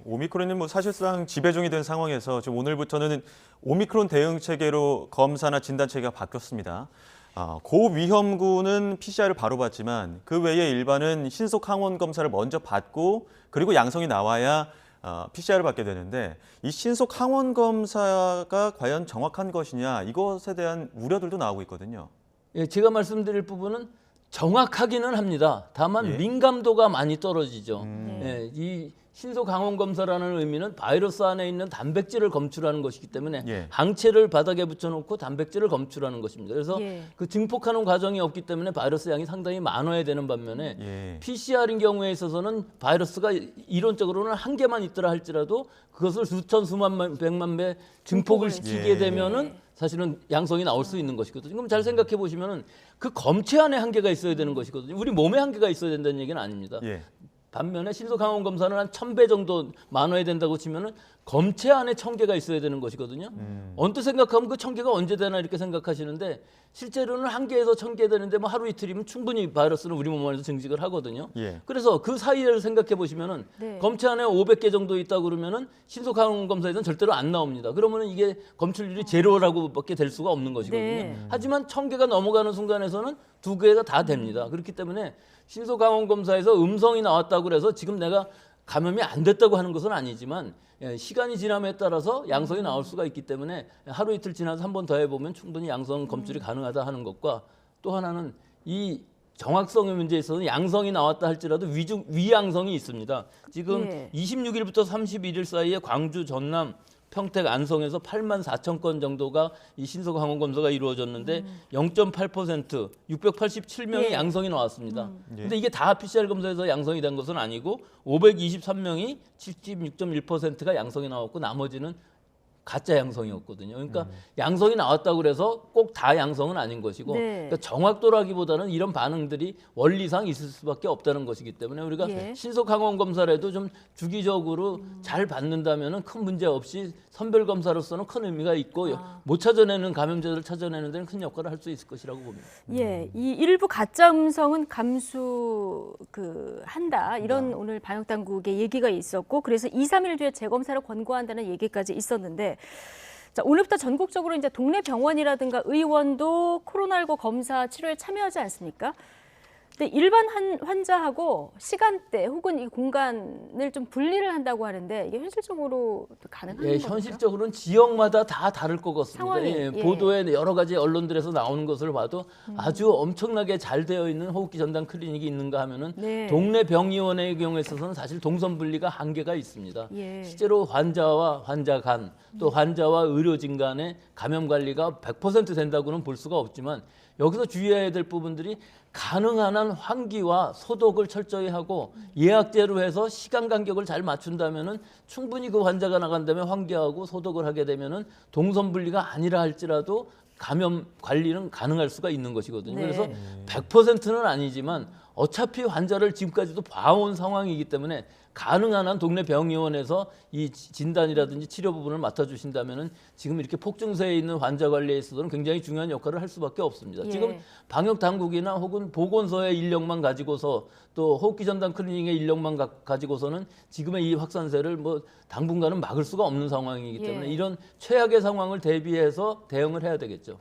오미크론이 뭐 사실상 지배종이 된 상황에서 지금 오늘부터는 오미크론 대응 체계로 검사나 진단 체계가 바뀌었습니다. 고위험군은 PCR을 바로 받지만 그 외에 일반은 신속 항원 검사를 먼저 받고 그리고 양성이 나와야 PCR을 받게 되는데 이 신속 항원 검사가 과연 정확한 것이냐 이것에 대한 우려들도 나오고 있거든요. 예, 제가 말씀드릴 부분은 정확하기는 합니다. 다만 예. 민감도가 많이 떨어지죠. 예, 이 신속 항원 검사라는 의미는 바이러스 안에 있는 단백질을 검출하는 것이기 때문에 예. 항체를 바닥에 붙여놓고 단백질을 검출하는 것입니다. 그래서 예. 그 증폭하는 과정이 없기 때문에 바이러스 양이 상당히 많아야 되는 반면에 예. PCR인 경우에 있어서는 바이러스가 이론적으로는 한 개만 있더라 할지라도 그것을 수천 수만 백만 배 증폭을 시키게 예. 되면은 사실은 양성이 나올 수 있는 것이거든요. 그럼 잘 생각해 보시면은 그 검체 안에 한계가 있어야 되는 것이거든요. 우리 몸에 한계가 있어야 된다는 얘기는 아닙니다. 예. 반면에 신속 항원 검사는 한 1000배 정도 많아야 된다고 치면은 검체 안에 1000개가 있어야 되는 것이거든요. 언뜻 생각하면 그 1000개가 언제 되나 이렇게 생각하시는데 실제로는 1개에서 1000개 되는데 뭐 하루 이틀이면 충분히 바이러스는 우리 몸 안에서 증식을 하거든요. 예. 그래서 그 사이를 생각해 보시면은 네. 검체 안에 500개 정도 있다 그러면은 신속 항원 검사에서는 절대로 안 나옵니다. 그러면은 이게 검출률이 제로라고밖에 될 수가 없는 것이거든요. 네. 하지만 1000개가 넘어가는 순간에서는 2개가 다 됩니다. 그렇기 때문에 신속 항원 검사에서 음성이 나왔다고 그래서 지금 내가 감염이 안 됐다고 하는 것은 아니지만 시간이 지남에 따라서 양성이 나올 수가 있기 때문에 하루 이틀 지나서 한 번 더 해보면 충분히 양성 검출이 가능하다 하는 것과 또 하나는 이 정확성의 문제에 있어서는 양성이 나왔다 할지라도 위양성이 있습니다. 지금 예. 26일부터 31일 사이에 광주, 전남, 평택, 안성에서 8만 4천 건 정도가 이 신속 항원 검사가 이루어졌는데 0.8% 687명이 예. 양성이 나왔습니다. 예. 근데 이게 다 PCR 검사에서 양성이 된 것은 아니고 523명이 76.1%가 양성이 나왔고 나머지는 가짜 양성이었거든요. 그러니까 양성이 나왔다고 그래서 꼭 다 양성은 아닌 것이고 네. 그러니까 정확도라기보다는 이런 반응들이 원리상 있을 수밖에 없다는 것이기 때문에 우리가 예. 신속 항원 검사라도 좀 주기적으로 잘 받는다면은 큰 문제 없이 선별 검사로서는 큰 의미가 있고 못 찾아내는 감염자들을 찾아내는 데는 큰 역할을 할 수 있을 것이라고 봅니다. 예, 이 일부 가짜 음성은 한다 이런 오늘 방역 당국의 얘기가 있었고 그래서 2, 3일 뒤에 재검사를 권고한다는 얘기까지 있었는데 자, 오늘부터 전국적으로 이제 동네 병원이라든가 의원도 코로나19 검사 치료에 참여하지 않습니까? 근데 일반 환자하고 시간대 혹은 이 공간을 좀 분리를 한다고 하는데 이게 현실적으로 가능한 예, 겁니까? 현실적으로는 지역마다 다 다를 것 같습니다. 상황이, 예, 예. 보도에 여러 가지 언론들에서 나오는 것을 봐도 아주 엄청나게 잘 되어 있는 호흡기 전담 클리닉이 있는가 하면은 네. 동네 병의원의 경우에 있어서는 사실 동선 분리가 한계가 있습니다. 예. 실제로 환자와 환자 간 또 환자와 의료진 간의 감염 관리가 100% 된다고는 볼 수가 없지만 여기서 주의해야 될 부분들이 가능한 한 환기와 소독을 철저히 하고 예약제로 해서 시간 간격을 잘 맞춘다면은 충분히 그 환자가 나간다면 환기하고 소독을 하게 되면은 동선 분리가 아니라 할지라도 감염 관리는 가능할 수가 있는 것이거든요. 네. 그래서 100%는 아니지만 어차피 환자를 지금까지도 봐온 상황이기 때문에 가능한 한 동네 병의원에서 이 진단이라든지 치료 부분을 맡아주신다면은 지금 이렇게 폭증세에 있는 환자 관리에 있어서는 굉장히 중요한 역할을 할 수밖에 없습니다. 예. 지금 방역 당국이나 혹은 보건소의 인력만 가지고서 또 호흡기 전담 클리닉의 인력만 가지고서는 지금의 이 확산세를 뭐 당분간은 막을 수가 없는 상황이기 때문에 예. 이런 최악의 상황을 대비해서 대응을 해야 되겠죠.